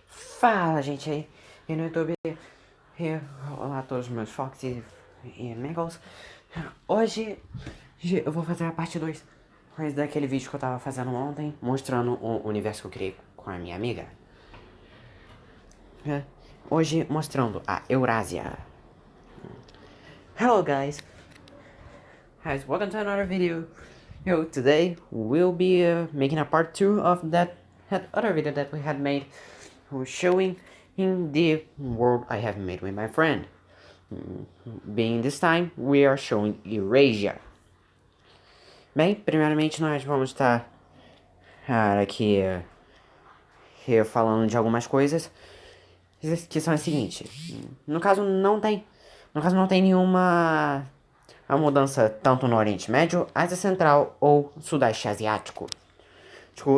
Fala, gente aí no YouTube. Olá a todos os meus Fox e Megals. Hoje eu vou fazer a parte 2 daquele vídeo que eu tava fazendo ontem, mostrando o universo que eu criei com a minha amiga. Hoje mostrando a Eurasia. Hello guys, welcome to another video. Today we'll be making a part 2 of that other video that we had made, showing in the world I have made with my friend. Being this time, we are showing Eurasia. Bem, primeiramente nós vamos estar aqui falando de algumas coisas que são as seguintes. No caso não tem nenhuma a mudança tanto no Oriente Médio, Ásia Central ou Sudeste Asiático.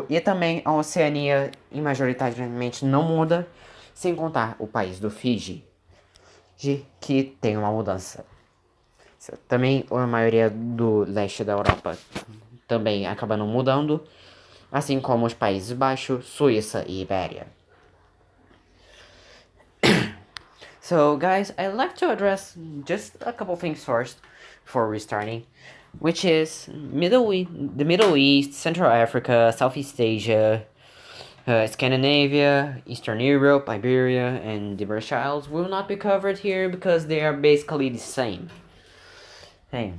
E também a Oceania majoritariamente não muda, sem contar o país do Fiji, que tem uma mudança. Também a maioria do leste da Europa também acaba não mudando, assim como os Países Baixos, Suíça e Ibéria. So guys, I'd like to address just a couple things first before restarting, which is the Middle East, Central Africa, Southeast Asia, Scandinavia, Eastern Europe, Iberia, and the British Isles will not be covered here because they are basically the same.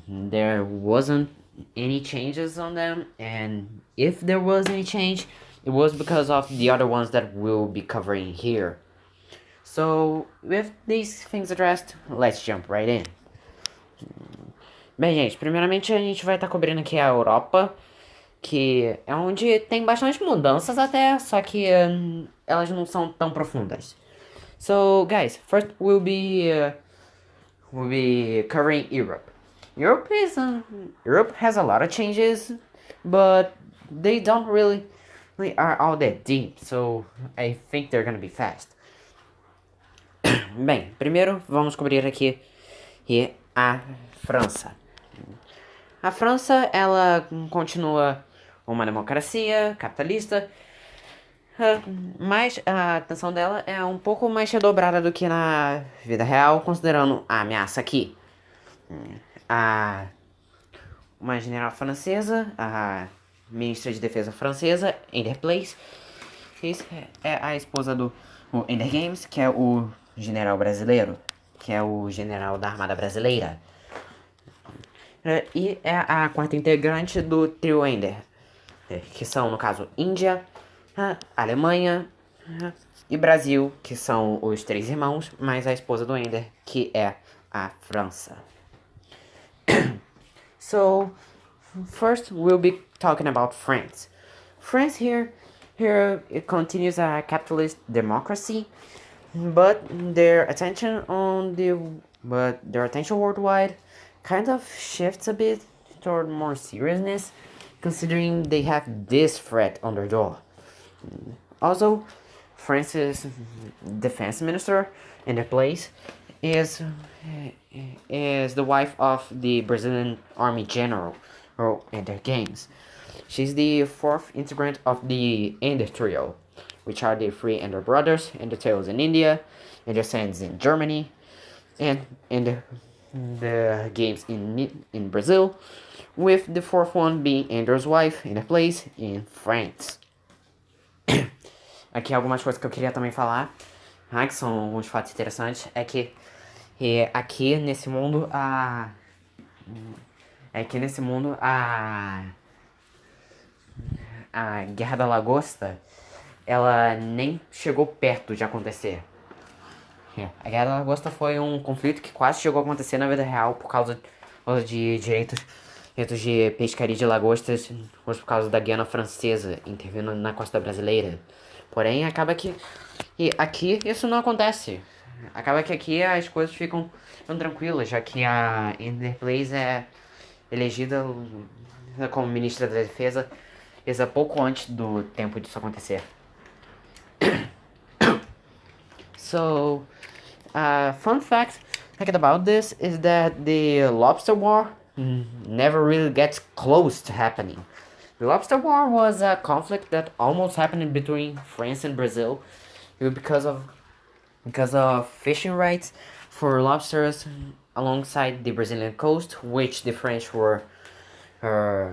There wasn't any changes on them, and if there was any change, it was because of the other ones that we'll be covering here. So, with these things addressed, let's jump right in. Bem, gente, primeiramente a gente vai estar cobrindo aqui a Europa, que é onde tem bastante mudanças até, só que elas não são tão profundas. So, guys, first we'll be covering Europe. Europe has a lot of changes, but they don't really are all that deep, so I think they're gonna be fast. Bem, primeiro vamos cobrir aqui a França. A França, ela continua uma democracia capitalista, mas a atenção dela é um pouco mais redobrada do que na vida real, considerando a ameaça aqui. Uma general francesa, a ministra de defesa francesa, Ender Place, é a esposa do Ender Games, que é o general brasileiro, que é o general da Armada Brasileira. E é a quarta integrante do trio Ender, que são, no caso, Índia, Alemanha e Brasil, que são os três irmãos, mais a esposa do Ender, que é a França. So, first we'll be talking about France. France here it continues a capitalist democracy, but their attention worldwide kind of shifts a bit toward more seriousness, considering they have this threat on their door. Also, France's defense minister in their place is the wife of the Brazilian army general Ender Games. She's the fourth integrant of the Ender trio, which are the three Ender brothers, Ender Tails in India, Ender Sands in Germany, and the Games in Brazil, with the fourth one being Ender's wife, Ender Place, in France. Aqui algumas coisas que eu queria também falar, que são alguns fatos interessantes, é que aqui nesse mundo a Guerra da Lagosta, ela nem chegou perto de acontecer. A Guerra da Lagosta foi um conflito que quase chegou a acontecer na vida real por causa de direitos de pescaria de lagostas, por causa da Guiana Francesa intervindo na costa brasileira. Porém, acaba que aqui isso não acontece. Acaba que aqui as coisas ficam tranquilas, já que a Ender Place é elegida como ministra da defesa pouco antes do tempo disso acontecer. So, fun fact about this is that the lobster war never really gets close to happening. The Lobster War was a conflict that almost happened between France and Brazil because of fishing rights for lobsters alongside the Brazilian coast, which the French were uh,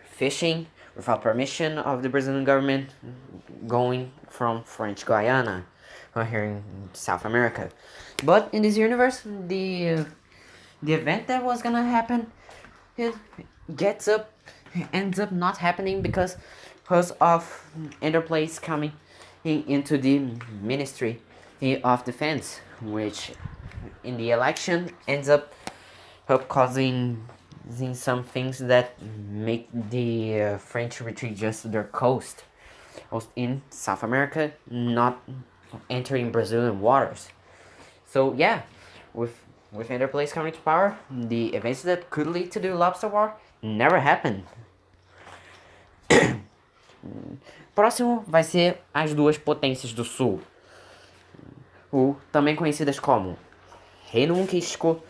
fishing without permission of the Brazilian government, going from French Guiana here in South America. But in this universe, the event that was gonna happen, it ends up not happening because of Enterprise coming into the Ministry of Defense, which in the election ends up causing some things that make the French retreat just to their coast in South America, not entering Brazilian waters. So yeah, with Enterprise coming to power, the events that could lead to the Lobster War never happened. Próximo vai ser as duas potências do Sul, também conhecidas como Reino Monquístico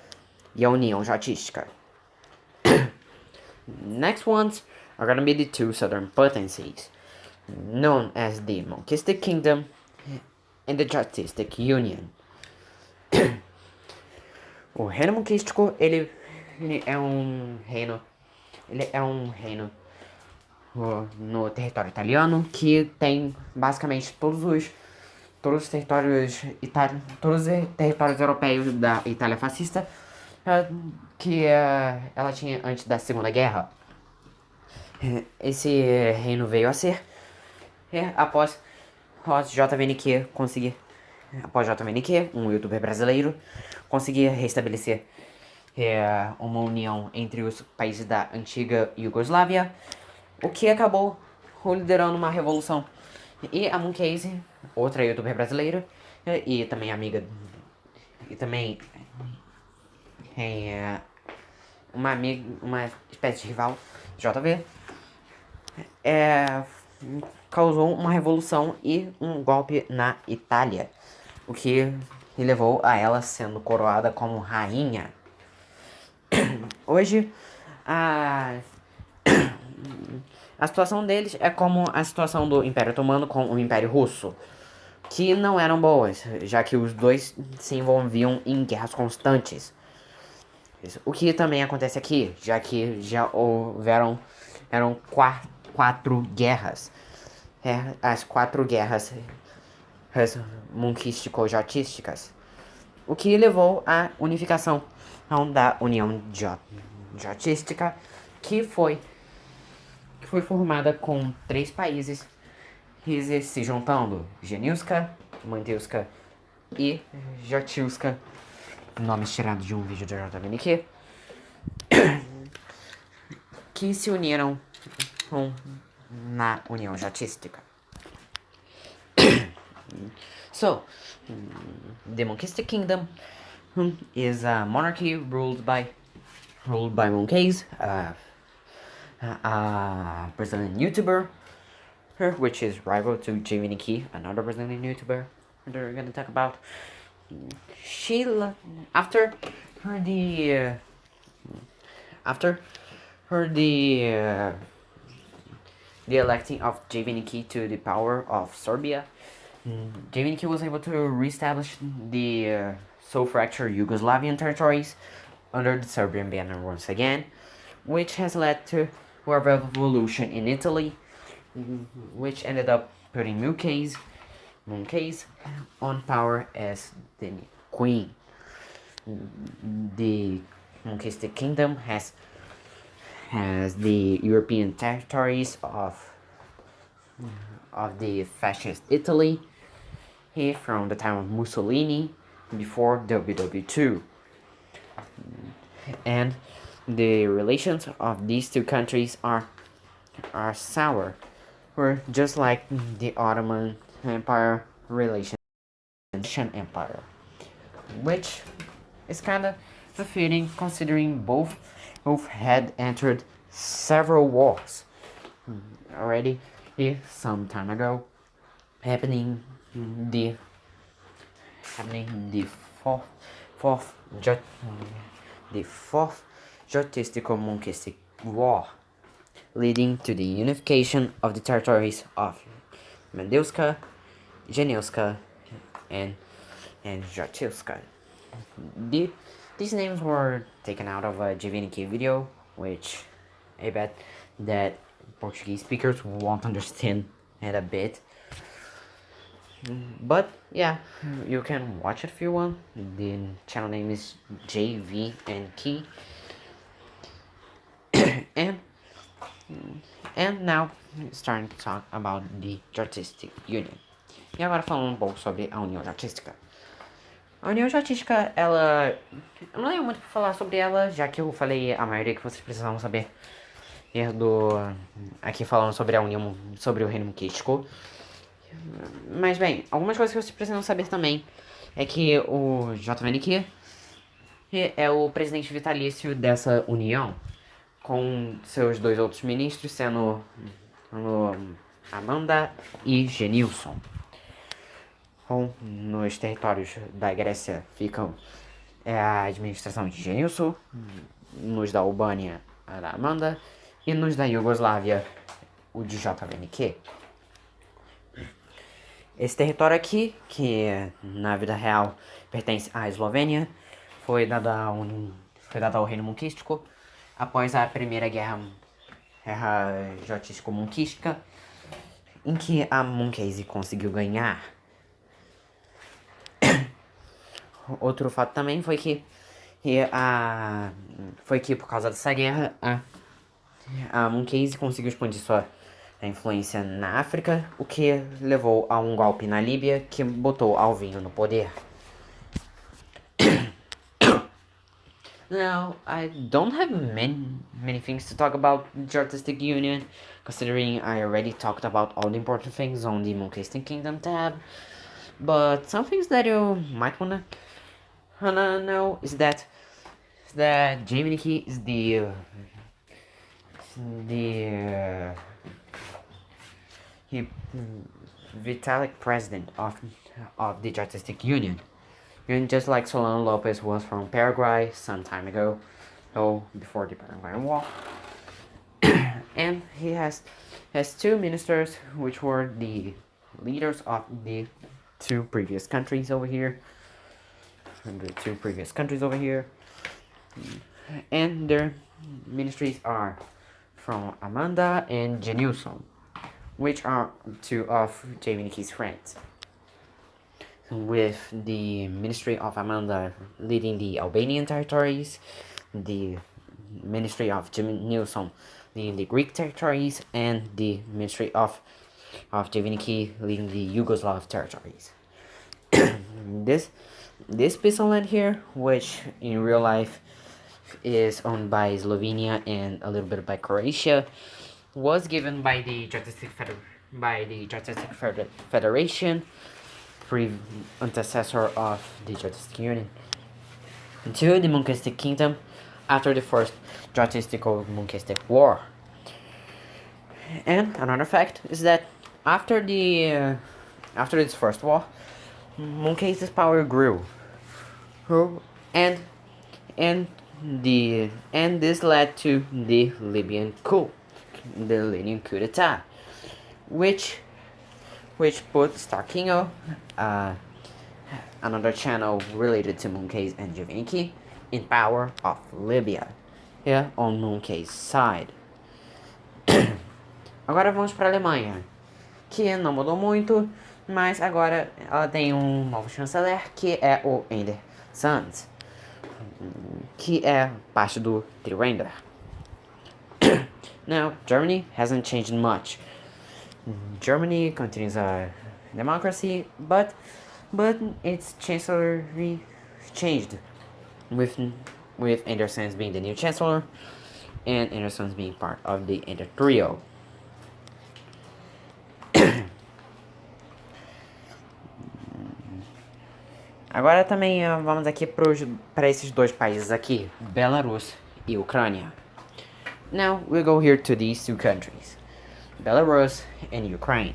e a União Jatística. Next ones are gonna be the two southern potencies, known as the Monquistic Kingdom and the Jatistic Union. O Reino Monquístico, ele é um reino no território italiano que tem basicamente todos os territórios europeus da Itália fascista que ela tinha antes da Segunda Guerra. Esse reino veio a ser após JVNQ, um youtuber brasileiro, conseguir restabelecer uma união entre os países da antiga Iugoslávia, o que acabou liderando uma revolução. E a Mooncase, outra youtuber brasileira, e também amiga, e também uma espécie de rival, JV, causou uma revolução e um golpe na Itália, o que levou a ela sendo coroada como rainha. Hoje, a situação deles é como a situação do Império Otomano com o Império Russo, que não eram boas, já que os dois se envolviam em guerras constantes. O que também acontece aqui, já que já eram quatro guerras. As 4 guerras monquístico-jatísticas, o que levou à unificação da União Jatística, que foi formada com 3 países se juntando: Genilska, Mantilska e Jatilska, nomes tirados de um vídeo da JVNQ, que se uniram na União Jatística. So, the Monquistic Kingdom is a monarchy ruled by Moncase, a Brazilian YouTuber, which is rival to JVNQ, another Brazilian YouTuber that we're gonna talk about. After the electing of JVNQ to the power of Serbia, JVNQ was able to reestablish the so-fractured Yugoslavian territories under the Serbian banner once again, which has led to a revolution in Italy, which ended up putting Moncase on power as the queen. The Monquistic Kingdom has the European territories of the fascist Italy from the time of Mussolini before WW2, and the relations of these two countries are sour, or just like the Ottoman Empire relations with the Russian Empire, which is kind of befitting considering both had entered several wars already some time ago, happening the fourth Jatistico-Monquistic War, leading to the unification of the territories of Mandilska, Geniuska, and Jotilska. These names were taken out of a Divinity video, which I bet that Portuguese speakers won't understand it a bit. But yeah, you can watch it if you want. The channel name is JVNK. and now starting to talk about the Artistic Union. E agora falando pouco sobre a União Artística. A União Artística, ela... eu não tenho muito pra falar sobre ela, já que eu falei a maioria que vocês precisavam saber. Aqui falando sobre a União, sobre o Reino Monquístico. Mas bem, algumas coisas que vocês precisam saber também é que o JVNQ é o presidente vitalício dessa união, com seus dois outros ministros sendo Amanda e Genilson. Nos territórios da Grécia ficam a administração de Genilson, nos da Albânia a da Amanda e nos da Iugoslávia o de JVNQ. Esse território aqui, que na vida real pertence à Eslovênia, foi dado ao Reino Monquístico após a Primeira Guerra Jotístico-Monquística, em que a Monquese conseguiu ganhar. Outro fato também foi que por causa dessa guerra a Monquese conseguiu expandir sua influência na África, o que levou a um golpe na Líbia que botou Alvino no poder. Now, I don't have many things to talk about the Artistic Union, considering I already talked about all the important things on the Monquestan Kingdom tab. But some things that you might wanna know is that Jaminiki is the Vitalic president of the Artistic Union. And just like Solano Lopez was from Paraguay some time ago, before the Paraguayan War. And he has two ministers, which were the leaders of the two previous countries over here. And their ministries are from Amanda and Genilson, which are two of Javiniki's friends, with the Ministry of Amanda leading the Albanian territories, the Ministry of Genilson leading the Greek territories, and the Ministry of Javiniki leading the Yugoslav territories. This piece of land here, which in real life is owned by Slovenia and a little bit by Croatia, was given by the Artistic Federation, antecessor of the Artistic Union, to the Monquestic Kingdom after the first Artistico-Monquestic War. And another fact is that after this first war, Monquese's power grew, and this led to the Libyan coup d'etat, which put Starkinho, another channel related to Monquese and Javiniki, in power of Libya, here on Monquese's side. Agora vamos para a Alemanha, que não mudou muito, mas agora ela tem um novo chanceler, que é o Ender Sands, que é parte do trio Ender. Now, Germany hasn't changed much. Germany continues a democracy, but its chancellery changed, with Ender Sands being the new chancellor, and Ender Sands being part of the Ender trio. Agora também vamos aqui para esses dois países aqui, Belarus e Ucrânia. Now we go here to these two countries, Belarus and Ukraine.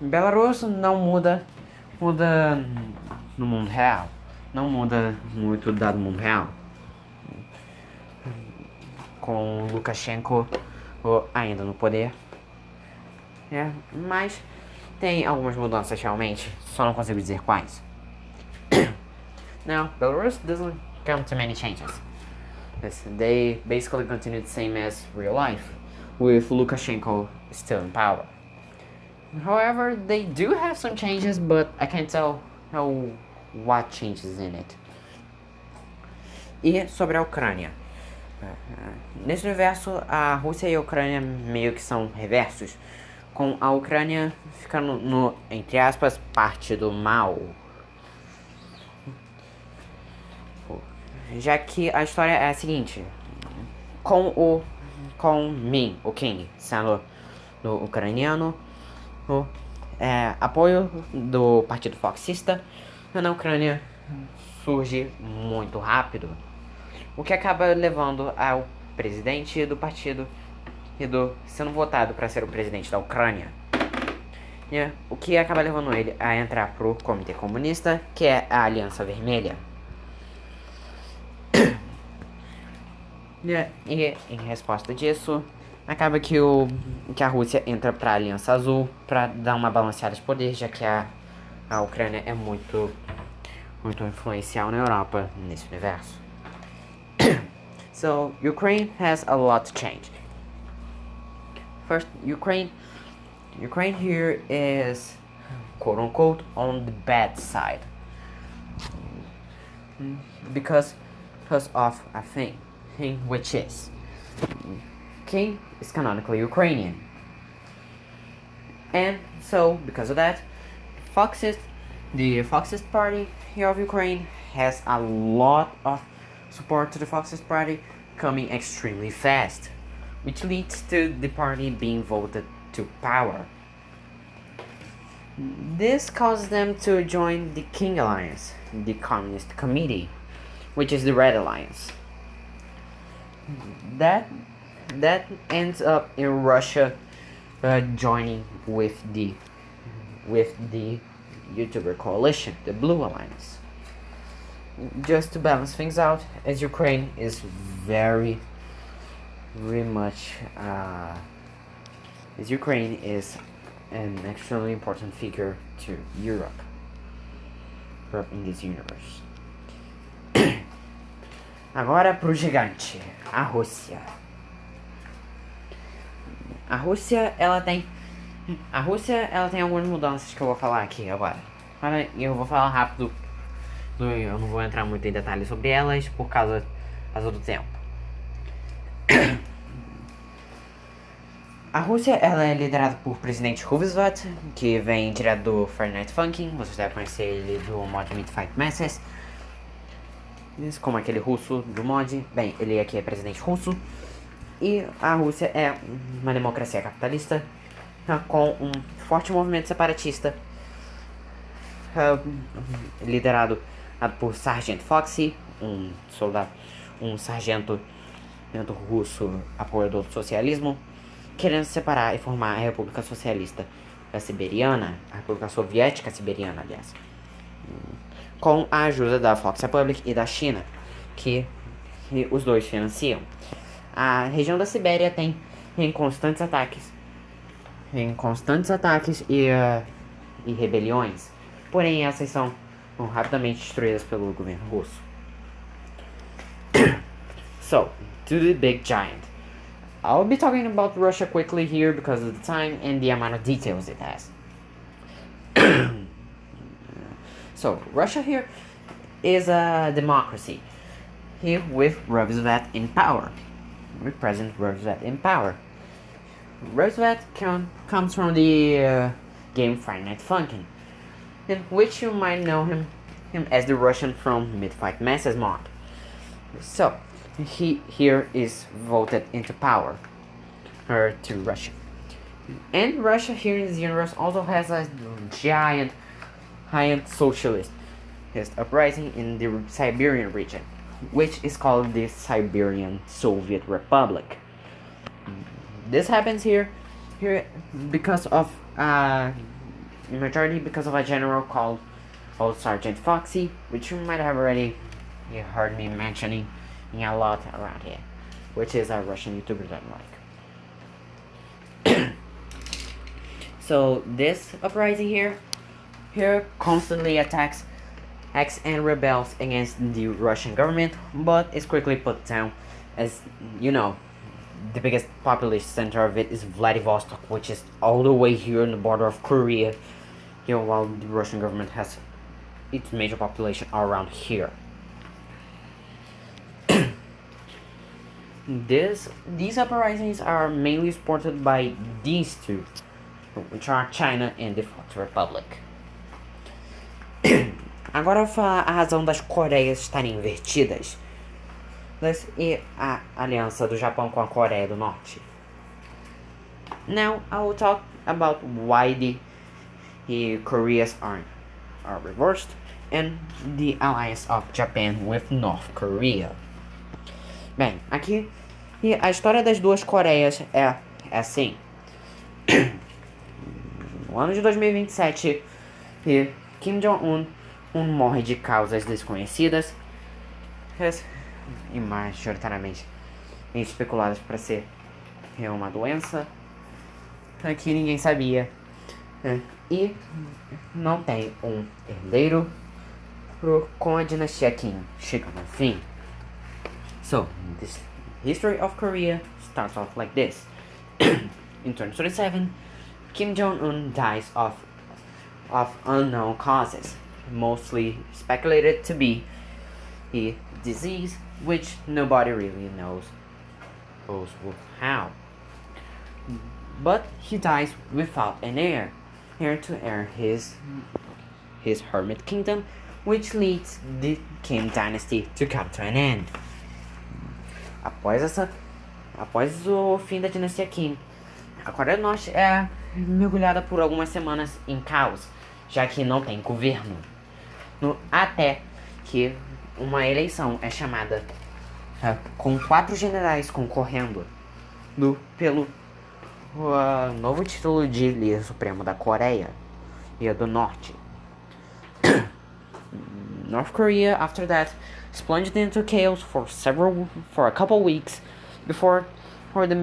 Belarus não muda no mundo real, não muda muito dado mundo real. com Lukashenko ainda no poder. Mas tem algumas mudanças realmente, só não consigo dizer quais. Now, Belarus doesn't come to many changes. They basically continue the same as real life, with Lukashenko still in power. However, they do have some changes, but I can't tell what changes in it. E sobre a Ucrânia. Nesse universo, a Rússia e a Ucrânia meio que são reversos, com a Ucrânia ficando no, entre aspas, parte do mal. Já que a história é a seguinte: com Min, o King, sendo do ucraniano, apoio do partido fascista na Ucrânia surge muito rápido, o que acaba levando ao presidente do partido sendo votado para ser o presidente da Ucrânia. O que acaba levando ele a entrar pro Comitê Comunista, que é a Aliança Vermelha. E em resposta disso, acaba que a Rússia entra pra Aliança Azul para dar uma balanceada de poder, já que a Ucrânia é muito influencial na Europa nesse universo. So, Ukraine has a lot to change. First, Ukraine here is quote unquote on the bad side because of a thing which is King is canonically Ukrainian, and so because of that, the Fascist Party here of Ukraine has a lot of support to the Fascist Party coming extremely fast, which leads to the party being voted to power. This causes them to join the King Alliance, the Communist Committee, which is the Red Alliance. That ends up in Russia joining with the YouTuber coalition, the Blue Alliance. Just to balance things out, as Ukraine is very much as Ukraine is an extremely important figure to Europe in this universe. Agora pro gigante, a Rússia. A Rússia, ela tem algumas mudanças que eu vou falar aqui agora. E eu vou falar rápido, eu não vou entrar muito em detalhes sobre elas por causa do tempo. A Rússia, ela é liderada por presidente Roosevelt, que vem direto do Friday Night Funkin', vocês devem conhecer ele do mod Meat Fight Masses, como aquele russo do mod. Bem, ele aqui é presidente russo, e a Rússia é uma democracia capitalista com um forte movimento separatista, liderado por Sargento Foxy, um sargento russo apoiador do socialismo, querendo separar e formar a República Socialista Siberiana, a República Soviética Siberiana, aliás, com a ajuda da Fox Republic e da China, que os dois financiam. A região da Sibéria tem constantes ataques e rebeliões, porém essas são rapidamente destruídas pelo governo russo. So, to the big giant. I'll be talking about Russia quickly here because of the time and the amount of details it has. So, Russia here is a democracy, here with Roosevelt in power, with President Roosevelt in power. Roosevelt comes from the game Friday Night Funkin', in which you might know him as the Russian from Mid-Fight Masses mod. So, he here is voted into power, to Russia. And Russia here in this universe also has a giant socialist uprising in the Siberian region, which is called the Siberian Soviet Republic. This happens here because of in majority because of a general called Sergeant Foxy, which you might have already heard me mentioning a lot around here. which is a Russian YouTuber that I like. So this uprising here constantly attacks and rebels against the Russian government, but is quickly put down, as you know. The biggest population center of it is Vladivostok, which is all the way here on the border of Korea, while the Russian government has its major population around here. These uprisings are mainly supported by these two, which are China and the Fourth Republic. Agora eu vou falar a razão das Coreias estarem invertidas e a aliança do Japão com a Coreia do Norte. Now I will talk about why the Koreas are reversed and the alliance of Japan with North Korea. Bem, aqui a história das duas Coreias é assim. No ano de 2027, Kim Jong-un morre de causas desconhecidas e majoritariamente especuladas para ser uma doença que ninguém sabia, e não tem um herdeiro com a dinastia Kim chegando ao fim. So, this history of Korea starts off like this. In 2027, Kim Jong-un dies of unknown causes, mostly speculated to be a disease which nobody really knows how. But he dies without an heir to heir his hermit kingdom, which leads the Kim dynasty to come to an end. Após o fim da dinastia Kim, a Coreia do Norte é mergulhada por algumas semanas em caos, já que não tem governo, até que uma eleição é chamada com 4 generais concorrendo pelo novo título de líder supremo da Coreia do Norte. North Korea, after that, plunged into chaos for a couple weeks before the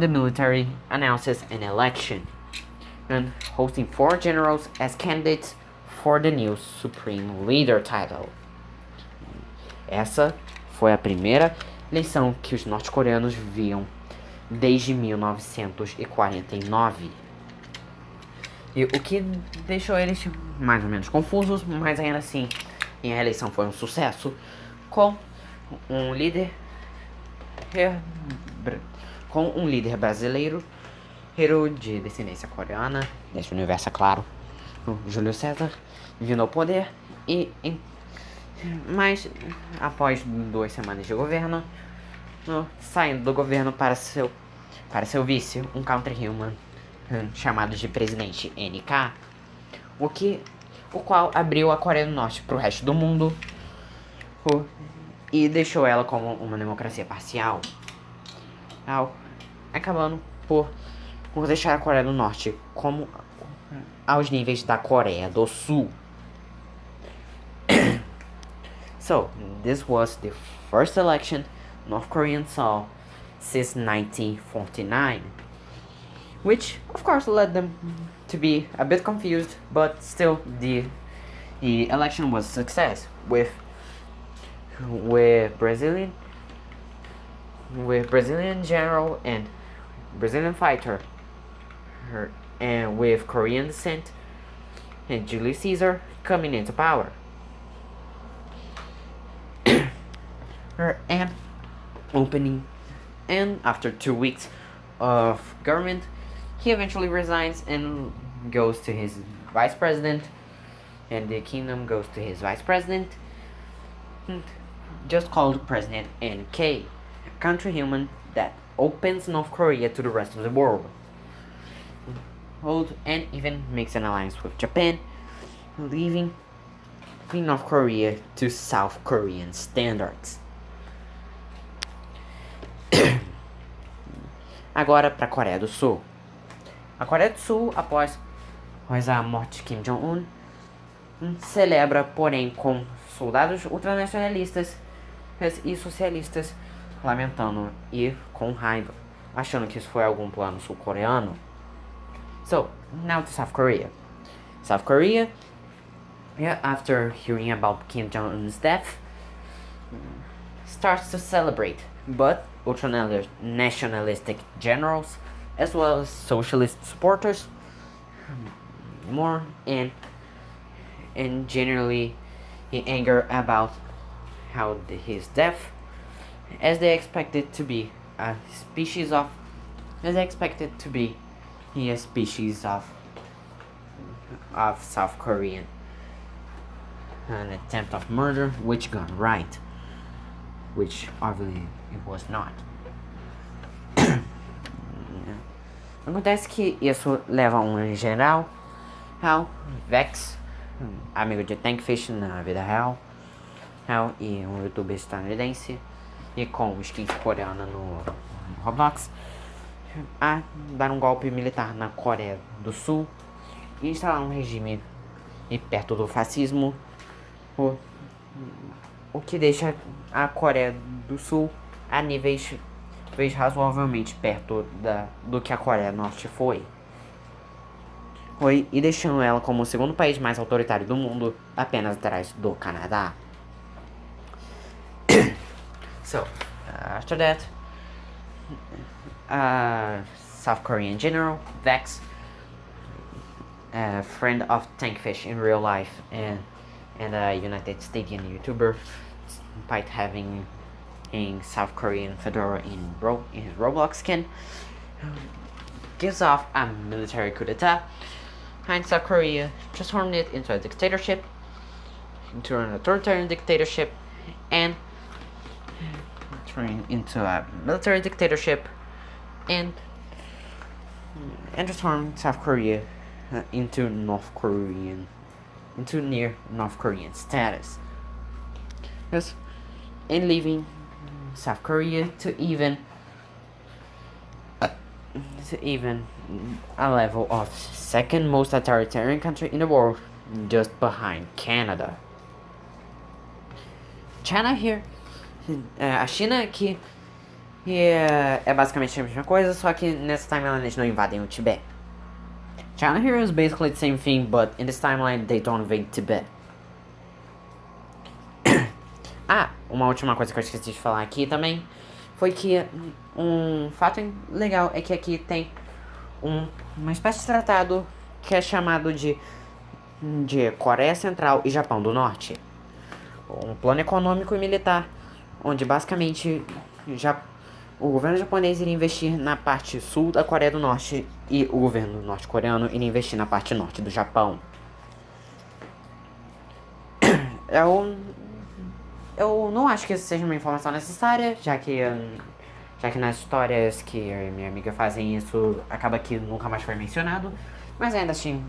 military announces an election and hosting 4 generals as candidates for the new supreme leader title. Essa foi a primeira eleição que os norte-coreanos viam desde 1949. E o que deixou eles mais ou menos confusos, mas ainda assim a eleição foi um sucesso, com um líder brasileiro de descendência coreana, deste universo, é claro, o Júlio César, vindo ao poder, mas após 2 semanas de governo, saindo do governo para seu vice, um country-human chamado de presidente NK, o qual abriu a Coreia do Norte para o resto do mundo e deixou ela como uma democracia parcial, acabando por deixar a Coreia do Norte como aos níveis da Coreia do Sul. So, this was the first election North Koreans saw since 1949, which of course led them to be a bit confused, but still the election was a success with Brazilian general and Brazilian fighter and with Korean descent and Julius Caesar coming into power. And after 2 weeks of government, he eventually resigns and goes to his vice president, and the kingdom goes to his vice president, just called President NK, a country human that opens North Korea to the rest of the world, and even makes an alliance with Japan, leaving North Korea to South Korean standards. Agora para a Coreia do Sul. A Coreia do Sul, após a morte de Kim Jong-un, celebra, porém, com soldados ultranacionalistas e socialistas lamentando e com raiva, achando que isso foi algum plano sul-coreano. So, now to South Korea. South Korea, after hearing about Kim Jong-un's death, starts to celebrate, but ultra-nationalistic generals, as well as socialist supporters, more and generally in anger about his death, as they expected to be a species of South Korean, an attempt of murder which got right, which obviously it was not. Acontece que isso leva um general, Vex, amigo de Tankfish na vida real, e um youtuber estadunidense, e com skins coreana no Roblox, a dar um golpe militar na Coreia do Sul e instalar um regime perto do fascismo, o que deixa a Coreia do Sul a níveis razoavelmente perto do que a Coreia do Norte foi, e deixando ela como o segundo país mais autoritário do mundo, apenas atrás do Canadá. So, after that, South Korean general Vex, a friend of Tankfish in real life and a United States YouTuber, despite having a South Korean fedora in his Roblox skin, gives off a military coup d'etat in South Korea, transforming it into a dictatorship, into an authoritarian dictatorship, and turning into a military dictatorship, and transforming South Korea into near North Korean status. Yes, and leaving South Korea to even a level of second most authoritarian country in the world, just behind Canada. China here, a China aqui é basicamente a mesma coisa, só que nessa timeline eles não invadem o Tibete. China here is basically the same thing, but in this timeline they don't invade Tibet. Uma última coisa que eu esqueci de falar aqui também foi que um fato legal é que aqui tem uma espécie de tratado que é chamado de Coreia Central e Japão do Norte. Um plano econômico e militar, onde basicamente o governo japonês iria investir na parte sul da Coreia do Norte e o governo norte-coreano iria investir na parte norte do Japão. Eu não acho que isso seja uma informação necessária, já que nas histórias que eu e minha amiga fazem isso, acaba que nunca mais foi mencionado, mas ainda assim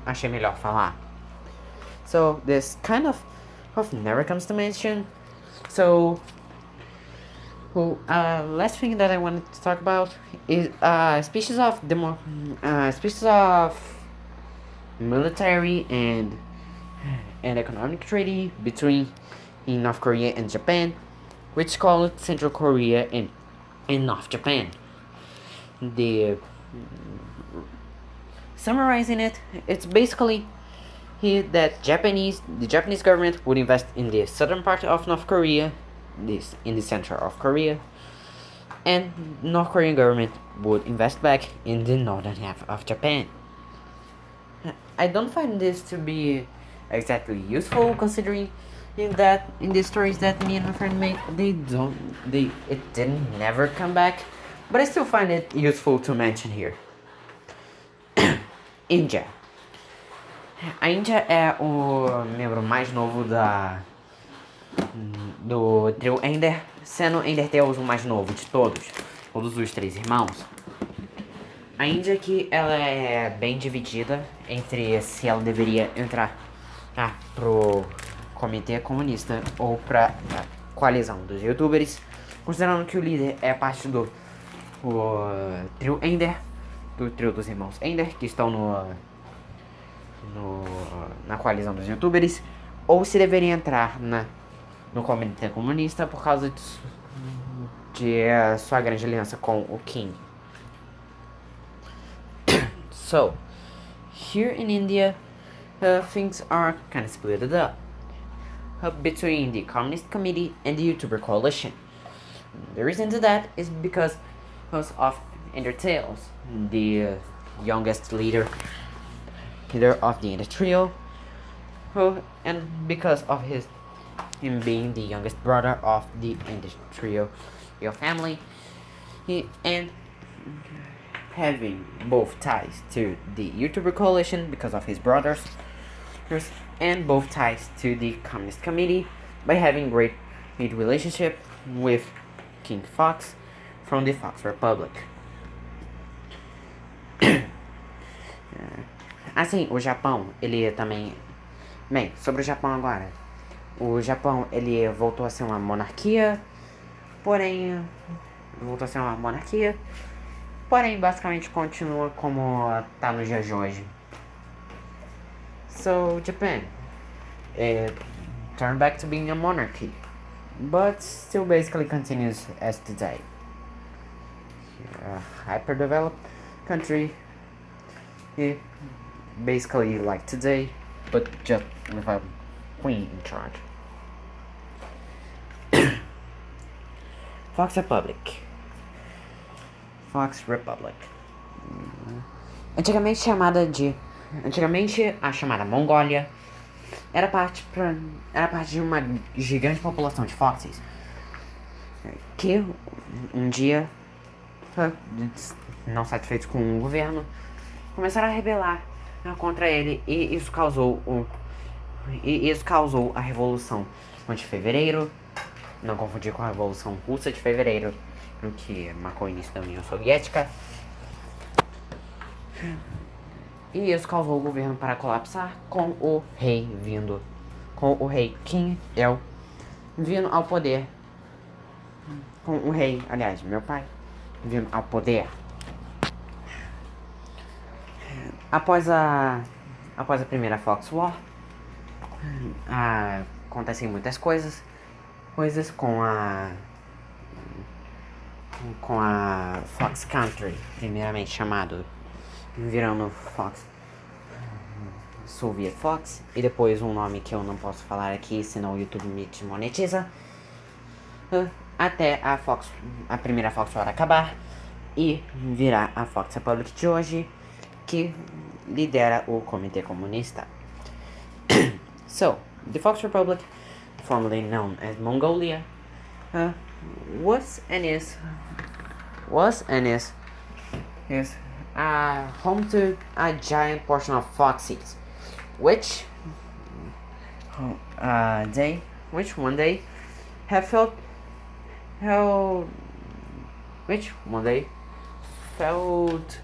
achei melhor falar. So, this kind of never comes to mention. So, last thing that I wanted to talk about is species of military and economic treaty between North Korea and Japan, which called Central Korea and North Japan. Summarizing it, it's basically that the Japanese government would invest in the southern part of North Korea, in the center of Korea, and North Korean government would invest back in the northern half of Japan. I don't find this to be exactly useful, considering that in the stories that me and my friend made, it didn't never come back, but I still find it useful to mention here. Índia. A Índia é o membro mais novo do trio Ender, sendo Endertails o mais novo de todos os três irmãos. A Índia aqui, ela é bem dividida entre se ela deveria entrar pro Comitê Comunista ou pra coalizão dos youtubers, considerando que o líder é parte do trio Ender, do trio dos irmãos Ender, que estão na coalizão dos youtubers, ou se deveria entrar no Comitê Comunista por causa sua grande aliança com o King. So, here in India, things are kind of split up between the Communist Committee and the YouTuber coalition. The reason to that is because of Ender Tales, the youngest leader of the Ender trio, and because of him being the youngest brother of the Ender trio family, and having both ties to the YouTuber coalition because of his brothers, and both ties to the Communist Committee by having great relationship with King Fox from the Fox Republic. Assim, o Japão, ele também... Bem, sobre o Japão agora. O Japão, ele voltou a ser uma monarquia, porém basicamente continua como tá nos dias de hoje. So, Japan, it turned back to being a monarchy, but still basically continues as today. A hyper-developed country, basically like today, but just with a queen in charge. Fox Republic. Antigamente a chamada Mongólia era parte de uma gigante população de foxes que um dia, não satisfeitos com o governo, começaram a rebelar contra ele, e isso causou a Revolução de Fevereiro. Não confundir com a Revolução Russa de Fevereiro, que marcou o início da União Soviética. E isso causou o governo para colapsar, com o rei King El vindo ao poder. Com o rei, aliás, meu pai, vindo ao poder. Após a primeira Fox War, acontecem muitas coisas com a Fox Country, primeiramente chamado, virando Fox Soviet Fox, e depois um nome que eu não posso falar aqui, senão o YouTube me desmonetiza, até a primeira Fox War acabar e virar a Fox Republic de hoje, que lidera o Comitê Comunista. So, the Fox Republic, formerly known as Mongolia, was and is home to a giant portion of foxes, which one day felt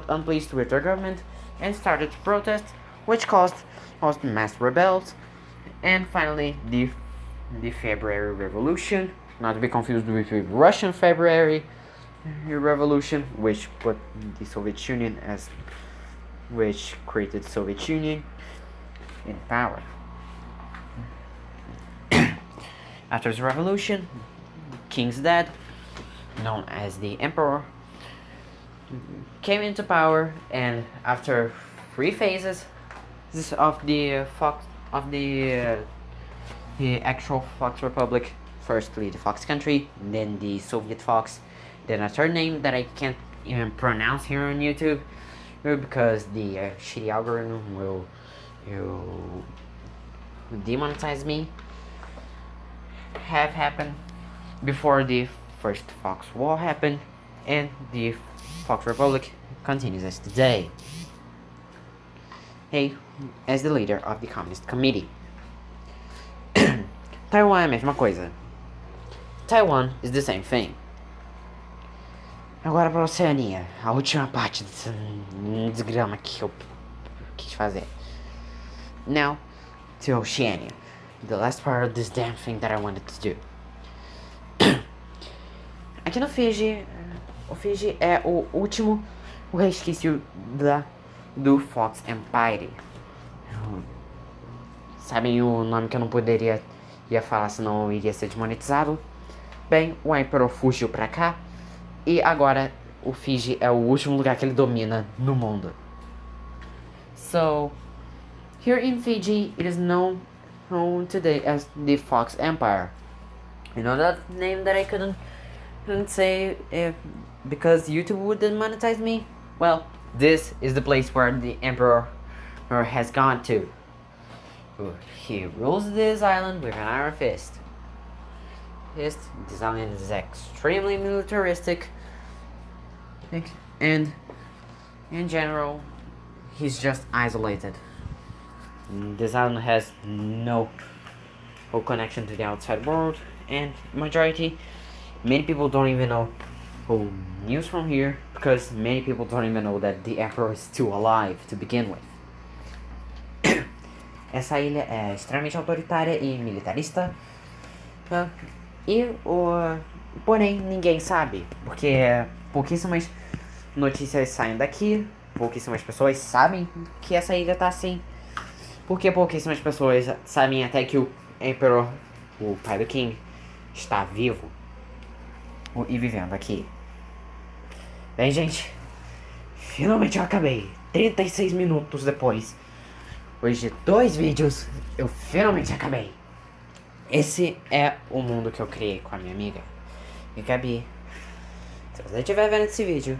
unpleased with their government and started to protest, which caused mass rebels, and finally the February Revolution, not to be confused with the Russian February Revolution, which created the Soviet Union in power. After the revolution, King's dad, known as the Emperor, came into power, and after 3 phases of the actual Fox Republic, firstly the Fox Country, then the Soviet Fox, then a third name that I can't even pronounce here on YouTube because the shitty algorithm will demonetize me, have happened before the first Fox War happened, and the Fox Republic continues as today. Hey, as the leader of the Communist Committee. Taiwan é a mesma coisa. Taiwan is the same thing. Agora para a Oceania, a última parte desse desgrama que eu quis fazer. Now to Oceania, the last part of this damn thing that I wanted to do. Aqui no Fiji, o Fiji é o último resquício do Fox Empire. Sabem o nome que eu não ia falar, senão eu iria ser desmonetizado? Bem, o Emperor fugiu pra cá. E agora o Fiji é o último lugar que ele domina no mundo. So, here in Fiji, it is known today as the Fox Empire. You know that name that I couldn't say because YouTube wouldn't monetize me? Well, this is the place where the Emperor has gone to. He rules this island with an iron fist. This island is extremely militaristic, and in general, he's just isolated. This island has no connection to the outside world, and many people don't even know news from here, because many people don't even know that the Emperor is still alive to begin with. Essa ilha é extremamente autoritária e militarista, porém ninguém sabe, porque pouquíssimas notícias saem daqui, pouquíssimas pessoas sabem que essa ilha tá assim, porque pouquíssimas pessoas sabem até que o Emperor, o pai do King, está vivo e vivendo aqui. Bem, gente, finalmente eu acabei. 36 minutos depois de 2 vídeos, eu finalmente acabei. Esse é o mundo que eu criei com a minha amiga e Gabi. Se você estiver vendo esse vídeo,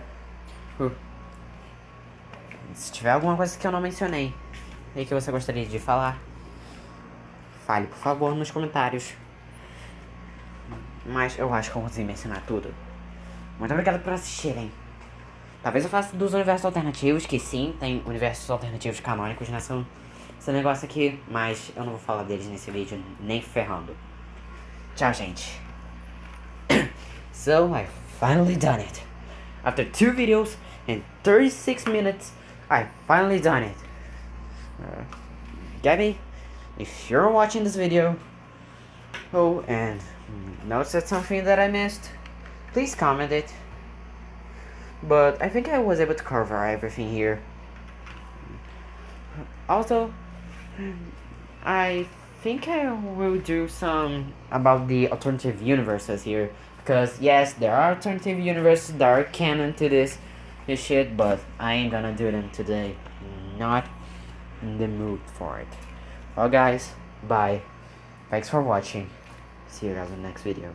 se tiver alguma coisa que eu não mencionei e que você gostaria de falar, fale por favor nos comentários. Mas eu acho que eu consegui mencionar tudo. Muito obrigado por assistirem. Talvez eu faça dos universos alternativos, que sim, tem universos alternativos canônicos nesse negócio aqui, mas eu não vou falar deles nesse vídeo, nem ferrando. Tchau, gente. So, I finally done it. After 2 videos and 36 minutes, I finally done it. Gabby, if you're watching this video, and noticed something that I missed, please comment it. But I think I was able to cover everything here. Also, I think I will do some about the alternative universes here, because yes, there are alternative universes that are canon to this shit, but I ain't gonna do them today. Not in the mood for it. Well guys, bye. Thanks for watching. See you guys in the next video.